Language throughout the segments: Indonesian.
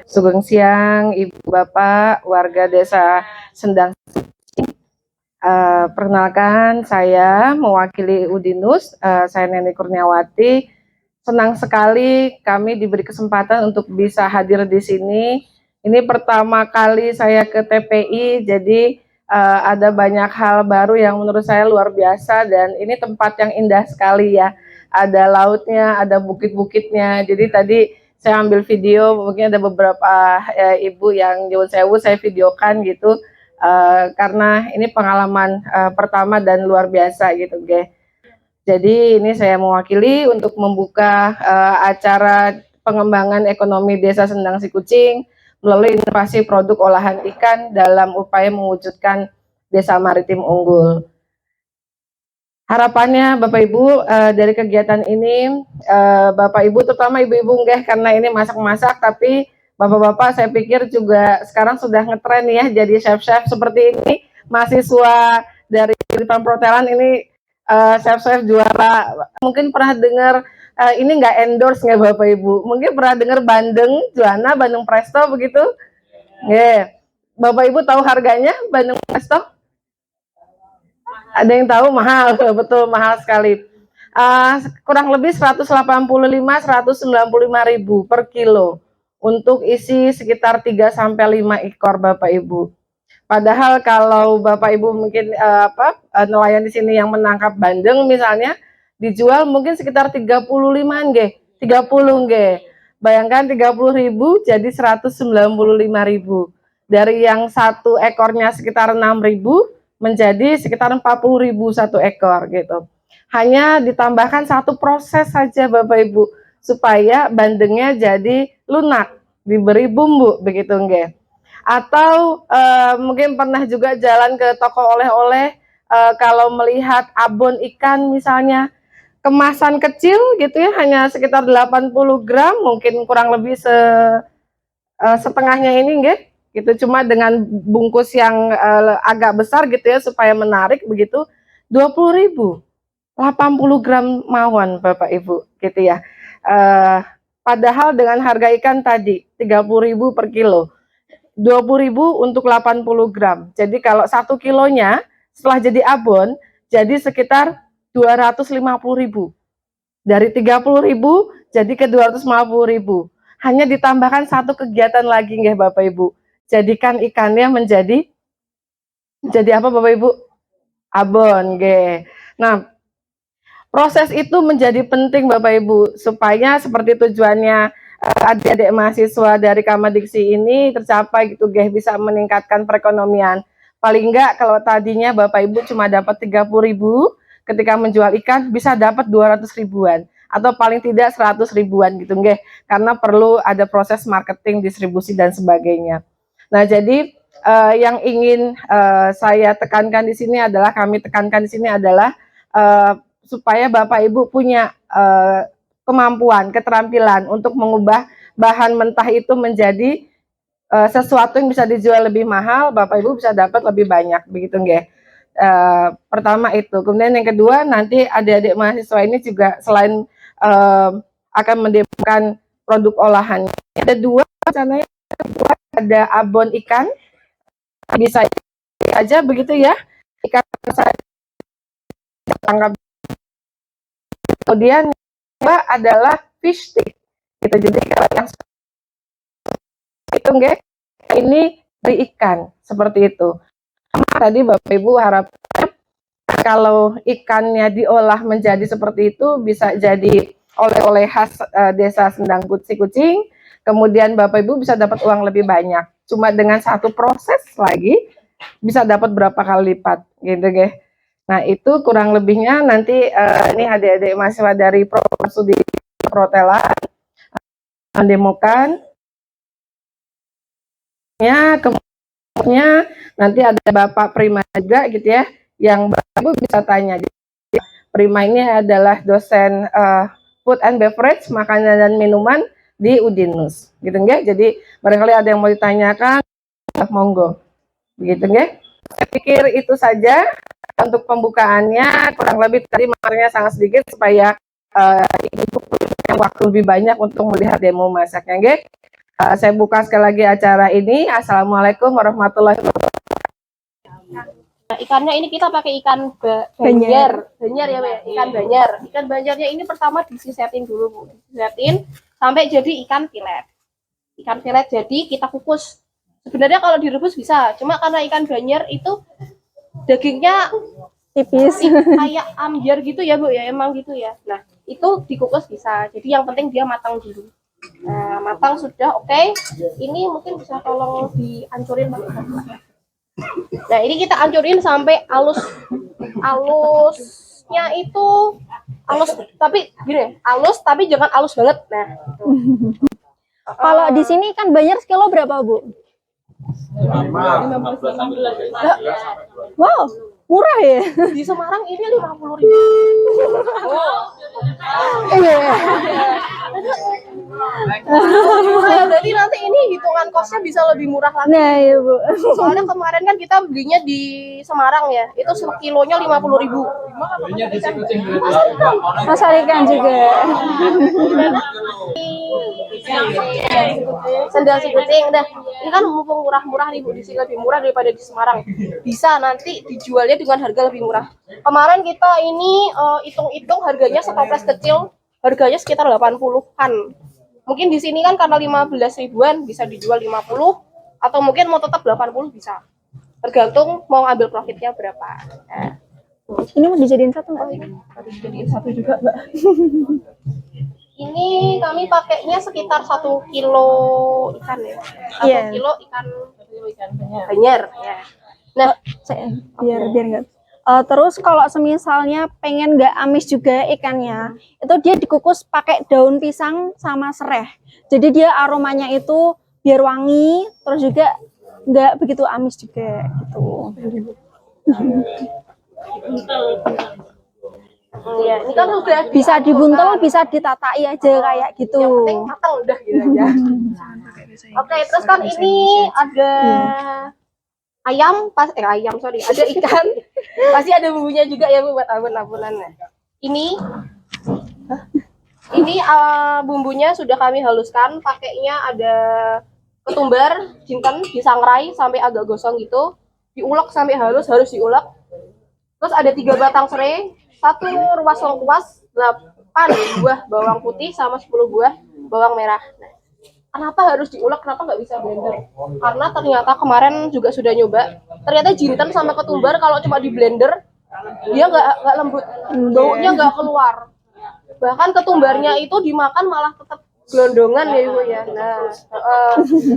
Sugeng siang Ibu Bapak warga Desa Sendang. Perkenalkan, saya mewakili Udinus, saya Neni Kurniawati. Senang sekali kami diberi kesempatan untuk bisa hadir di sini. Ini pertama kali saya ke TPI, jadi ada banyak hal baru yang menurut saya luar biasa, dan ini tempat yang indah sekali ya. Ada lautnya, ada bukit-bukitnya. Jadi tadi saya ambil video, mungkin ada beberapa ibu yang nyuwun sewu saya videokan gitu. Karena ini pengalaman pertama dan luar biasa gitu, guys. Jadi ini saya mewakili untuk membuka acara pengembangan ekonomi Desa Sendang Sikucing melalui inovasi produk olahan ikan dalam upaya mewujudkan desa maritim unggul. Harapannya Bapak Ibu dari kegiatan ini, Bapak Ibu terutama ibu-ibu nggih, karena ini masak-masak, tapi Bapak-bapak saya pikir juga sekarang sudah ngetren ya jadi chef-chef seperti ini. Mahasiswa dari Pamprotelan ini chef-chef juara. Mungkin pernah dengar ini nggak endorse nggak Bapak Ibu? Mungkin pernah dengar Bandeng Juana, Bandeng Presto begitu? Yeah. Bapak Ibu tahu harganya Bandeng Presto? Ada yang tahu? Mahal, betul mahal sekali. Kurang lebih 185-195 ribu per kilo untuk isi sekitar 3-5 ekor Bapak Ibu. Padahal kalau Bapak Ibu mungkin nelayan di sini yang menangkap bandeng misalnya dijual mungkin sekitar 35 nggih, 30 nggih. Bayangkan 30.000 jadi 195.000. Dari yang satu ekornya sekitar 6.000 menjadi sekitar 40.000 satu ekor gitu. Hanya ditambahkan satu proses saja Bapak Ibu supaya bandengnya jadi lunak, diberi bumbu begitu nggih. Atau mungkin pernah juga jalan ke toko oleh-oleh, kalau melihat abon ikan misalnya kemasan kecil gitu ya, hanya sekitar 80 gram, mungkin kurang lebih setengahnya ini nggih, gitu, cuma dengan bungkus yang agak besar gitu ya supaya menarik begitu, 20.000, 80 gram mawon Bapak Ibu gitu ya. Padahal dengan harga ikan tadi 30.000 per kilo, 20.000 untuk 80 gram. Jadi kalau 1 kilonya setelah jadi abon jadi sekitar 250.000. Dari 30.000 jadi ke 250.000. Hanya ditambahkan satu kegiatan lagi nggih Bapak Ibu. Jadikan ikannya menjadi apa Bapak Ibu? Abon nggih. Nah, proses itu menjadi penting Bapak Ibu supaya seperti tujuannya adik-adik mahasiswa dari Kamadiksi ini tercapai gitu guys, bisa meningkatkan perekonomian. Paling enggak kalau tadinya Bapak Ibu cuma dapat 30.000, ketika menjual ikan bisa dapat 200 ribuan atau paling tidak 100 ribuan gitu nggih, karena perlu ada proses marketing, distribusi dan sebagainya. Nah, jadi yang ingin saya tekankan di sini adalah, kami tekankan di sini adalah supaya Bapak Ibu punya kemampuan, keterampilan untuk mengubah bahan mentah itu menjadi sesuatu yang bisa dijual lebih mahal, Bapak Ibu bisa dapat lebih banyak, begitu nggih. Pertama itu. Kemudian yang kedua, nanti adik-adik mahasiswa ini juga selain akan mendemokan produk olahannya, ada dua rencananya, ada abon ikan, bisa aja begitu ya, ikan saya tangkap. Kemudian adalah fish stick gitu. Jadi kalau yang itu nggih, ini dari ikan seperti itu. Tadi Bapak Ibu harap kalau ikannya diolah menjadi seperti itu bisa jadi oleh-oleh khas Desa Sendang Sikucing. Kemudian Bapak Ibu bisa dapat uang lebih banyak. Cuma dengan satu proses lagi bisa dapat berapa kali lipat gitu nggih. Nah, itu kurang lebihnya. Nanti ini adik-adik mahasiswa dari Studi Protelan mendemokan ya. Kemudian nanti ada Bapak Prima juga gitu ya, yang Bapak Ibu bisa tanya. Prima ini adalah dosen food and beverage, makanan dan minuman di Udinus gitu nggih. Jadi barangkali ada yang mau ditanyakan, monggo. begitu nggih. Saya pikir itu saja untuk pembukaannya, kurang lebih tadi materinya sangat sedikit supaya ibu punya waktu lebih banyak untuk melihat demo masaknya nggih. Saya buka sekali lagi acara ini. Assalamualaikum warahmatullahi wabarakatuh. Nah, ikannya ini kita pakai ikan banjar ya, Mbak, ikan banjar. Ikan banjarnya ini pertama disisetin dulu, Bu. Disisetin sampai jadi ikan filet. Ikan filet jadi kita kukus. Sebenarnya kalau direbus bisa, cuma karena ikan banjar itu dagingnya tipis kayak ambyar gitu ya, Bu, ya, emang gitu ya. Nah, itu dikukus bisa. Jadi yang penting dia matang dulu. Nah, matang sudah oke. Ini mungkin bisa tolong dihancurin, Pak. Nah, ini kita hancurin sampai halusnya itu halus, tapi gini, halus tapi jangan halus banget. Nah, gitu. Kalau di sini ikan banjar sekilo berapa, Bu? 15. Wow, murah ya. Di Semarang ini 50.000. Iya. Jadi nanti ini hitungan kosnya bisa lebih murah lagi. Nah, ya, Bu. Soalnya kemarin kan kita belinya di Semarang ya, itu sekilonya 50.000. Pasar ikan juga. Sendal si kucing udah. Ini kan mumpung murah-murah nih, Bu, di sini lebih murah daripada di Semarang. Bisa nanti dijualnya dengan harga lebih murah. Kemarin kita ini hitung-hitung harganya setoples kecil, harganya sekitar 80-an. Mungkin di sini kan karena 15 ribuan bisa dijual 50, atau mungkin mau tetap 80 bisa. Tergantung mau ambil profitnya berapa. Nah. Ini mau dijadiin satu nggak? Harus jadiin satu juga, Mbak. Ini kami pakainya sekitar 1 kilo ikan ya. 1 kilo ikan banjar ya. Nah, Saya biar nggak. Terus kalau semisalnya pengen nggak amis juga ikannya, itu dia dikukus pakai daun pisang sama sereh. Jadi dia aromanya itu biar wangi, terus juga nggak begitu amis juga gitu. ya, ini kan udah Bisa dibuntel, bisa ditatai aja kayak gitu. yang penting matang udah gitu aja. Oke, terus kan ini ada ayam, ada ikan. Pasti ada bumbunya juga ya, Bu, buat abon-abonannya. Ini bumbunya sudah kami haluskan, pakainya ada ketumbar, jinten disangrai sampai agak gosong gitu, diulek sampai halus, harus diulek. Terus ada 3 batang serai, 1 ruas lengkuas, 8 buah bawang putih sama 10 buah bawang merah. Nah, kenapa harus diulek? Kenapa nggak bisa blender? Karena ternyata kemarin juga sudah nyoba. Ternyata jinten sama ketumbar kalau cuma di blender dia nggak lembut, baunya nggak keluar. Bahkan ketumbarnya itu dimakan malah tetap gelondongan ya, Bu ya. Nah,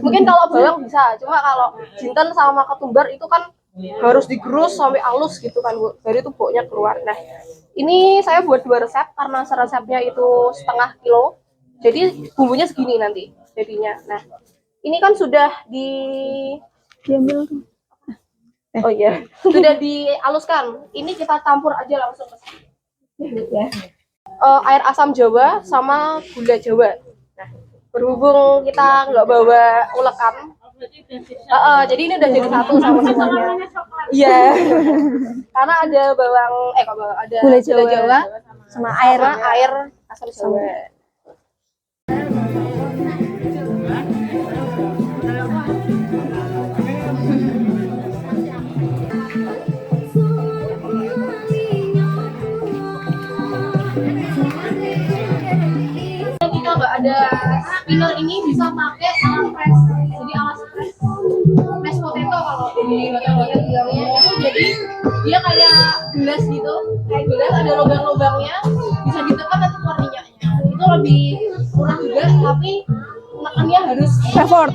mungkin kalau bawang bisa, cuma kalau jinten sama ketumbar itu kan harus digerus sampai halus gitu kan, Bu. Dari itu baunya keluar. Nah, ini saya buat 2 resep karena resepnya itu setengah kilo. Jadi bumbunya segini nanti jadinya. Nah, ini kan sudah Diambil. oh iya, sudah dihaluskan. Ini kita campur aja langsung ke sini. Ya. Air asam Jawa sama gula Jawa. Nah, berhubung kita nggak bawa ulekan, jadi ini udah jadi satu sama semuanya. Iya. Karena ada ada Gula Jawa sama air asam Jawa. Kita nggak ada spinner ini bisa pakai alat press. Jadi alat press potato kalau di hotel-hotel bilangnya itu, jadi dia kayak gelas gitu, kayak gelas ada lubang-lubangnya, bisa ditekan nanti keluar minyaknya. Itu lebih murah juga, tapi tekannya harus Effort.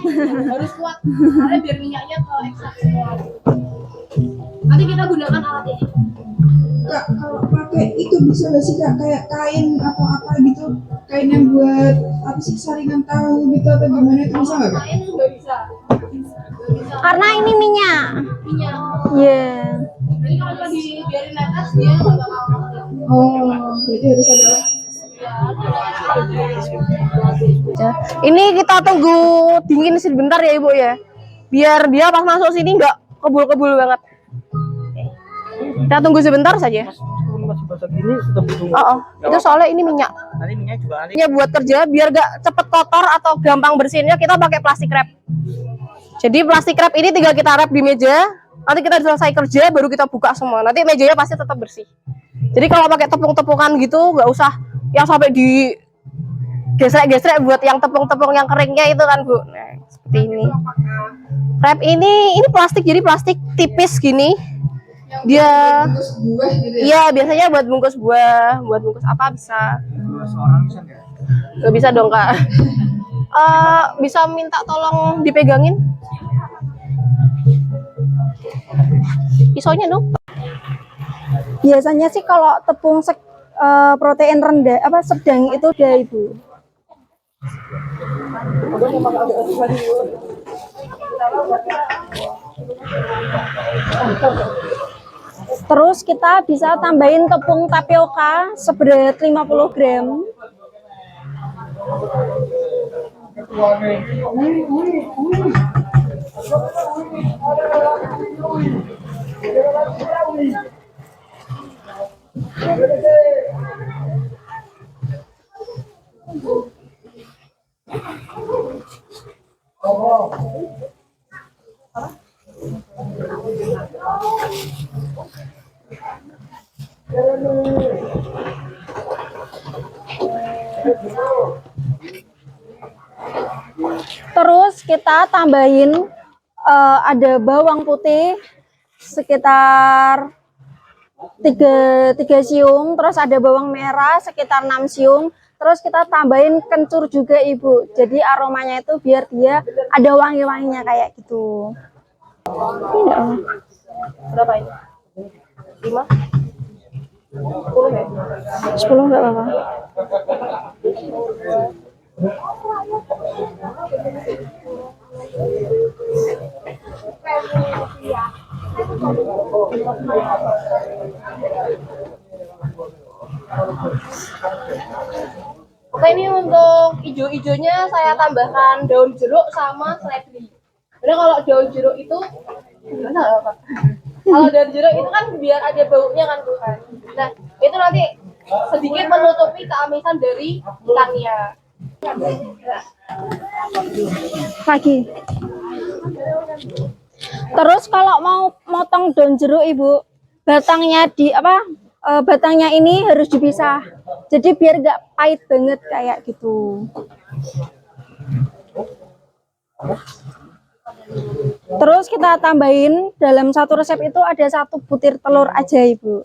harus kuat karena biar minyaknya ke ekstrak semua. Nanti kita gunakan alat ini. Kak, kalau pakai itu bisa nggak sih Kak, kayak kain atau apa gitu, kain yang buat apa sih, saringan tahu gitu atau gimana, itu bisa nggak Kak? Kain nggak bisa. Karena ini minyak. Minyak. Iya. Jadi kalau dibiarin netes dia nggak bakal. Oh, jadi harus ada. Ini kita tunggu dingin sebentar ya, Ibu ya. Biar dia pas masuk sini nggak kebul-kebul banget. Oke. Kita tunggu sebentar saja. Masih basah gini tetap butuh. Oh, itu soalnya ini minyak. Nanti minyak juga nanti. Ya buat kerja biar gak cepet kotor atau gampang bersihinnya kita pakai plastik wrap. Jadi plastik wrap ini tinggal kita wrap di meja. Nanti kita selesai kerja baru kita buka semua. Nanti mejanya pasti tetap bersih. Jadi kalau pakai tepung-tepungan gitu nggak usah yang sampai di gesrek-gesrek buat yang tepung-tepung yang keringnya itu kan Bu. Nah, seperti ini. Wrap ini plastik, jadi plastik tipis gini. Dia Bungkus buah gitu ya. iya biasanya buat bungkus buah, buat bungkus apa bisa. Seorang bisa nggak? Nggak bisa dong Kak. Bisa minta tolong dipegangin pisaunya dong. Biasanya sih kalau tepung protein rendah apa sedang itu udah Ibu. Terus kita bisa tambahin tepung tapioka seberat 50 gram. Terus kita tambahin ada bawang putih sekitar 3 siung, terus ada bawang merah sekitar 6 siung, terus kita tambahin kencur juga Ibu. Jadi aromanya itu biar dia ada wangi-wanginya kayak gitu. Tidak. Berapa ini? 5? 10 ya? 10 enggak apa-apa. Oke, ini untuk ijo-ijonya saya tambahkan daun jeruk sama seledri. Karena kalau daun jeruk itu gimana Pak? Kalau daun jeruk itu kan biar ada baunya kan bukan. Nah, itu nanti sedikit menutupi keamisan dari ikannya. Lagi. Terus kalau mau motong daun jeruk Ibu, batangnya batangnya ini harus dipisah. Jadi biar nggak pahit banget kayak gitu. Terus kita tambahin dalam satu resep itu ada 1 butir telur aja Ibu.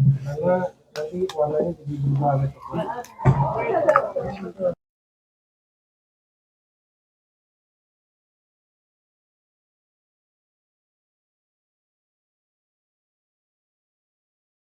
Karena nanti warnanya jadi berubah gitu.